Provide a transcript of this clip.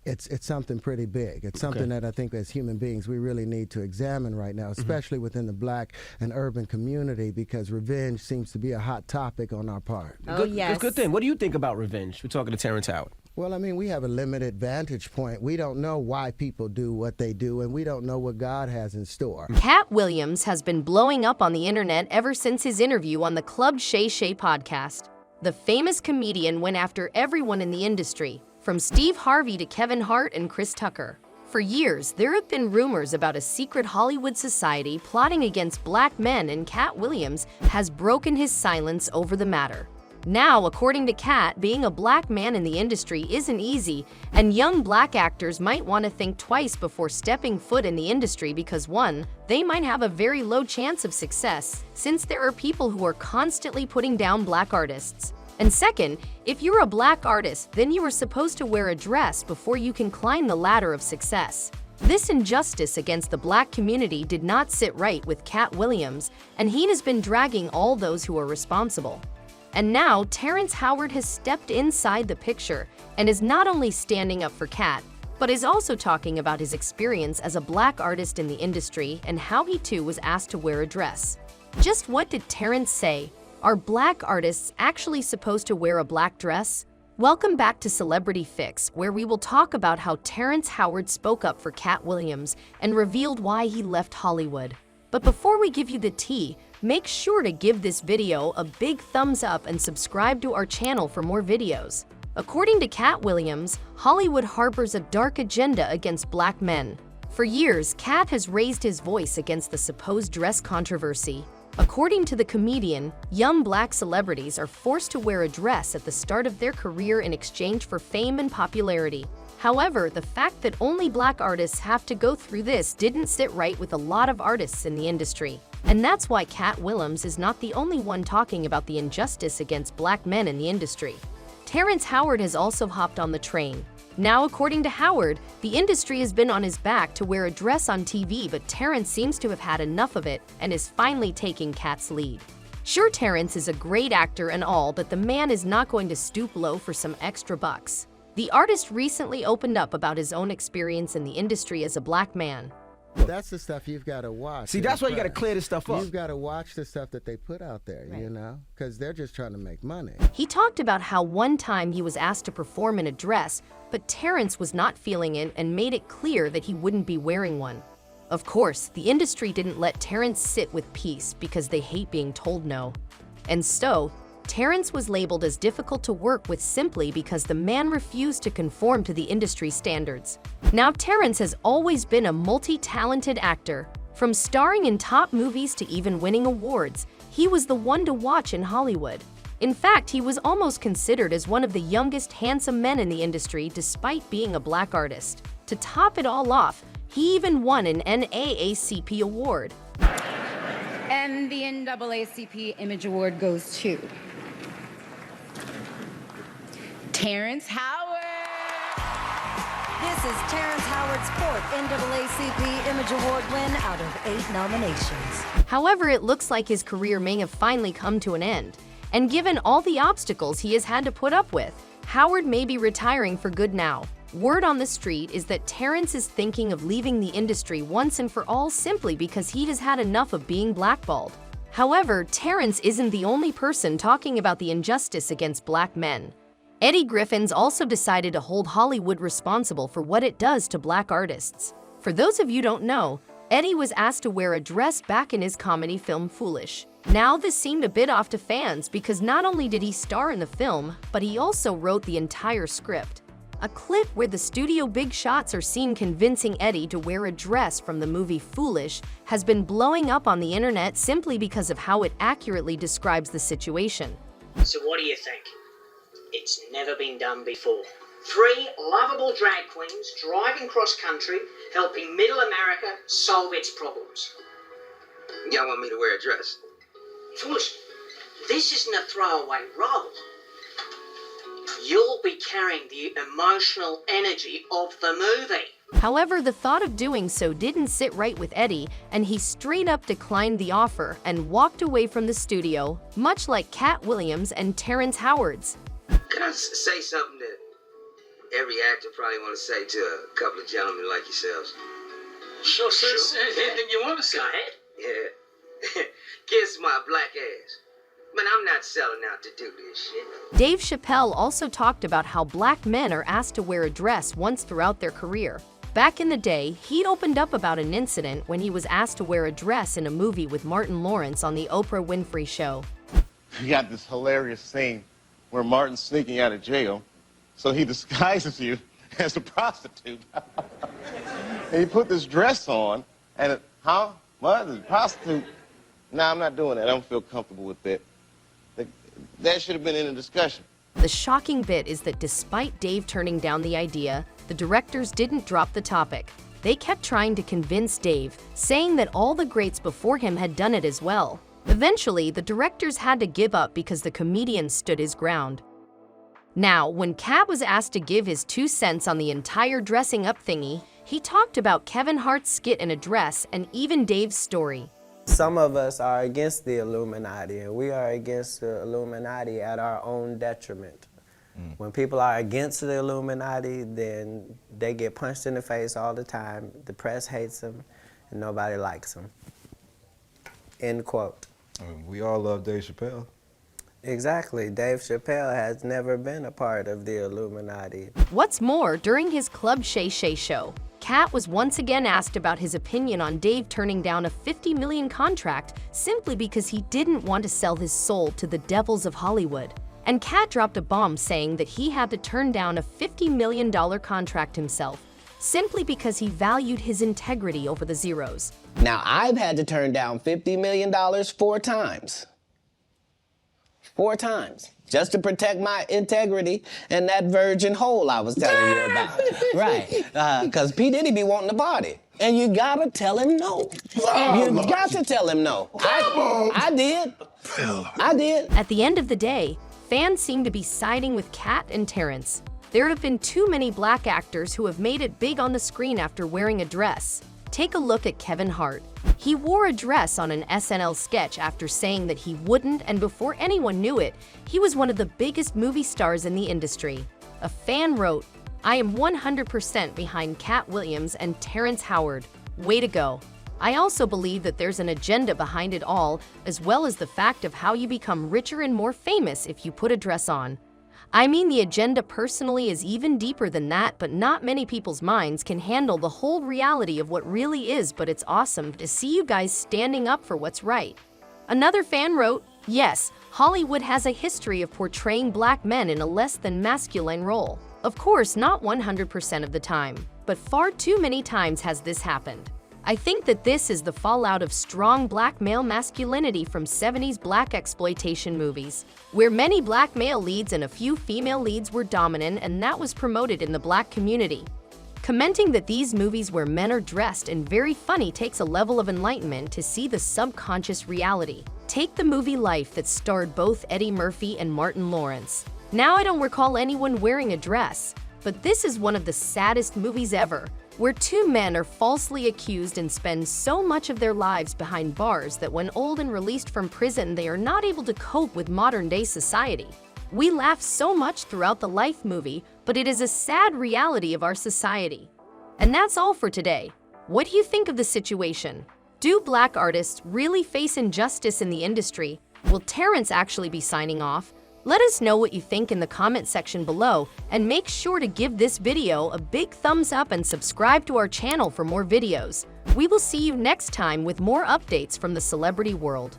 it's something pretty big. It's something that I think as human beings we really need to examine right now, especially within the black and urban community, because revenge seems to be a hot topic on our part. Yes. Good thing. What do you think about revenge? We're talking to Terrence Howard. Well, I mean, we have a limited vantage point. We don't know why people do what they do, and we don't know what God has in store. Katt Williams has been blowing up on the internet ever since his interview on the Club Shay Shay podcast. The famous comedian went after everyone in the industry, from Steve Harvey to Kevin Hart and Chris Tucker. For years, there have been rumors about a secret Hollywood society plotting against black men, and Katt Williams has broken his silence over the matter. Now, according to Katt, being a black man in the industry isn't easy, and young black actors might want to think twice before stepping foot in the industry because, one, they might have a very low chance of success, since there are people who are constantly putting down black artists. And second, if you're a black artist, then you are supposed to wear a dress before you can climb the ladder of success. This injustice against the black community did not sit right with Katt Williams, and he has been dragging all those who are responsible. And now, Terrence Howard has stepped inside the picture and is not only standing up for Katt, but is also talking about his experience as a black artist in the industry and how he too was asked to wear a dress. Just what did Terrence say? Are black artists actually supposed to wear a black dress? Welcome back to Celebrity Fix, where we will talk about how Terrence Howard spoke up for Katt Williams and revealed why he left Hollywood. But before we give you the tea, make sure to give this video a big thumbs up and subscribe to our channel for more videos. According to Katt Williams, Hollywood harbors a dark agenda against black men. For years, Katt has raised his voice against the supposed dress controversy. According to the comedian, young black celebrities are forced to wear a dress at the start of their career in exchange for fame and popularity. However, the fact that only black artists have to go through this didn't sit right with a lot of artists in the industry. And that's why Katt Williams is not the only one talking about the injustice against black men in the industry. Terrence Howard has also hopped on the train. Now, according to Howard, the industry has been on his back to wear a dress on TV, but Terrence seems to have had enough of it and is finally taking Katt's lead. Sure, Terrence is a great actor and all, but the man is not going to stoop low for some extra bucks. The artist recently opened up about his own experience in the industry as a black man. That's the stuff you've got to watch. See, that's why you got to clear this stuff up. You've got to watch the stuff that they put out there, you know, because they're just trying to make money. He talked about how one time he was asked to perform in a dress, but Terrence was not feeling it and made it clear that he wouldn't be wearing one. Of course, the industry didn't let Terrence sit with peace because they hate being told no. And so, Terrence was labeled as difficult to work with simply because the man refused to conform to the industry standards. Now, Terrence has always been a multi-talented actor. From starring in top movies to even winning awards, he was the one to watch in Hollywood. In fact, he was almost considered as one of the youngest handsome men in the industry despite being a black artist. To top it all off, he even won an NAACP award. And the NAACP Image Award goes to Terrence Howard. This is Terrence Howard's fourth NAACP Image Award win out of 8 nominations. However, it looks like his career may have finally come to an end. And given all the obstacles he has had to put up with, Howard may be retiring for good now. Word on the street is that Terrence is thinking of leaving the industry once and for all simply because he has had enough of being blackballed. However, Terrence isn't the only person talking about the injustice against black men. Eddie Griffin's also decided to hold Hollywood responsible for what it does to black artists. For those of you who don't know, Eddie was asked to wear a dress back in his comedy film Foolish. Now, this seemed a bit off to fans because not only did he star in the film, but he also wrote the entire script. A clip where the studio big shots are seen convincing Eddie to wear a dress from the movie Foolish has been blowing up on the internet simply because of how it accurately describes the situation. So what do you think? It's never been done before. 3 lovable drag queens driving cross-country, helping Middle America solve its problems. Y'all want me to wear a dress? Foolish, this isn't a throwaway role. You'll be carrying the emotional energy of the movie. However, the thought of doing so didn't sit right with Eddie, and he straight up declined the offer and walked away from the studio, much like Katt Williams and Terrence Howard's. Can I say something that every actor probably want to say to a couple of gentlemen like yourselves. Sure, sis. Anything you want to say? Go ahead. Yeah. Kiss my black ass. Man, I'm not selling out to do this shit. Dave Chappelle also talked about how black men are asked to wear a dress once throughout their career. Back in the day, he'd opened up about an incident when he was asked to wear a dress in a movie with Martin Lawrence on the Oprah Winfrey Show. You got this hilarious scene where Martin's sneaking out of jail, so he disguises you as a prostitute. And he put this dress on, and what? A prostitute? No, I'm not doing that. I don't feel comfortable with that. That should have been in the discussion. The shocking bit is that despite Dave turning down the idea, the directors didn't drop the topic. They kept trying to convince Dave, saying that all the greats before him had done it as well. Eventually, the directors had to give up because the comedian stood his ground. Now, when Katt was asked to give his 2 cents on the entire dressing up thingy, he talked about Kevin Hart's skit in a dress and even Dave's story. Some of us are against the Illuminati, and we are against the Illuminati at our own detriment. When people are against the Illuminati, then they get punched in the face all the time. The press hates them, and nobody likes them. End quote. We all love Dave Chappelle. Exactly. Dave Chappelle has never been a part of the Illuminati. What's more, during his Club Shay Shay show, Katt was once again asked about his opinion on Dave turning down a $50 million contract simply because he didn't want to sell his soul to the devils of Hollywood. And Katt dropped a bomb saying that he had to turn down a $50 million contract himself, simply because he valued his integrity over the zeros. Now, I've had to turn down $50 million 4 times. 4 times. Just to protect my integrity and that virgin hole I was telling you about. Right. Because P. Diddy be wanting to party. And you gotta tell him no. You got to tell him no. I did. I did. At the end of the day, fans seem to be siding with Katt and Terrence. There have been too many black actors who have made it big on the screen after wearing a dress. Take a look at Kevin Hart. He wore a dress on an SNL sketch after saying that he wouldn't, and before anyone knew it, he was one of the biggest movie stars in the industry. A fan wrote, "I am 100% behind Katt Williams and Terrence Howard. Way to go." I also believe that there's an agenda behind it all, as well as the fact of how you become richer and more famous if you put a dress on. I mean, the agenda personally is even deeper than that, but not many people's minds can handle the whole reality of what really is, but it's awesome to see you guys standing up for what's right. Another fan wrote, "Yes, Hollywood has a history of portraying black men in a less than masculine role. Of course, not 100% of the time, but far too many times has this happened. I think that this is the fallout of strong black male masculinity from 70s black exploitation movies, where many black male leads and a few female leads were dominant, and that was promoted in the black community. Commenting that these movies where men are dressed and very funny takes a level of enlightenment to see the subconscious reality. Take the movie Life that starred both Eddie Murphy and Martin Lawrence. Now I don't recall anyone wearing a dress, but this is one of the saddest movies ever, where 2 men are falsely accused and spend so much of their lives behind bars that when old and released from prison, they are not able to cope with modern-day society. We laugh so much throughout the Life movie, but it is a sad reality of our society. And that's all for today. What do you think of the situation? Do black artists really face injustice in the industry? Will Terrence actually be signing off? Let us know what you think in the comment section below, and make sure to give this video a big thumbs up and subscribe to our channel for more videos. We will see you next time with more updates from the celebrity world.